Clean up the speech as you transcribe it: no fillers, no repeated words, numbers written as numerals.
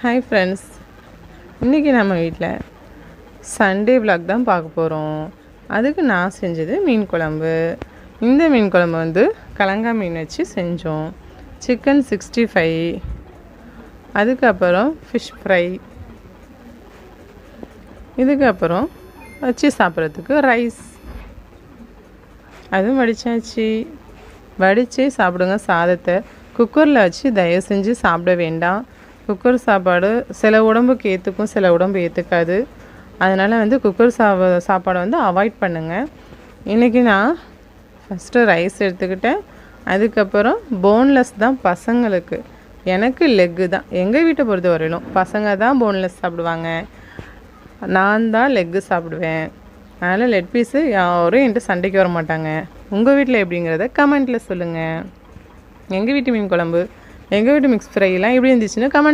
Hi friends, இன்றைக்கி நம்ம வீட்டில் சண்டே விலாக் தான் பார்க்க போகிறோம். அதுக்கு நான் செஞ்சது மீன் குழம்பு. இந்த மீன் குழம்பு வந்து கலங்கா மீன் வச்சு செஞ்சோம். சிக்கன் 65, அதுக்கப்புறம் ஃபிஷ் ஃப்ரை, இதுக்கப்புறம் வச்சு சாப்பிட்றதுக்கு ரைஸ், அதுவும் வடித்தாச்சு. வடித்து சாப்பிடுங்க. சாதத்தை குக்கரில் வச்சு தயவு செஞ்சு சாப்பிட வேண்டாம். குக்கர் சாப்பாடு சில உடம்புக்கு ஏற்றுக்கும், சில உடம்பு ஏற்றுக்காது. அதனால் வந்து குக்கர் சாப்பாடை வந்து அவாய்ட் பண்ணுங்கள். இன்றைக்கி நான் ஃபஸ்ட்டு ரைஸ் எடுத்துக்கிட்டேன். அதுக்கப்புறம் போன்லெஸ் தான் பசங்களுக்கு. எனக்கு லெக்கு தான். எங்கள் வீட்டை பொறுத்த வரையிலும் பசங்க தான் போன்லெஸ் சாப்பிடுவாங்க, நான் தான் லெக்கு சாப்பிடுவேன். அதனால் லெக் பீஸு யாரும் என்கிட்ட சண்டைக்கு வர மாட்டாங்க. உங்கள் வீட்டில் எப்படிங்கிறத கமெண்ட்டில் சொல்லுங்கள். எங்கள் வீட்டு மீன் குழம்பு, எங்கள் வீட்டு மிக்ஸ் ஃப்ரைலாம் எப்படி இருந்துச்சுன்னு கமெண்ட்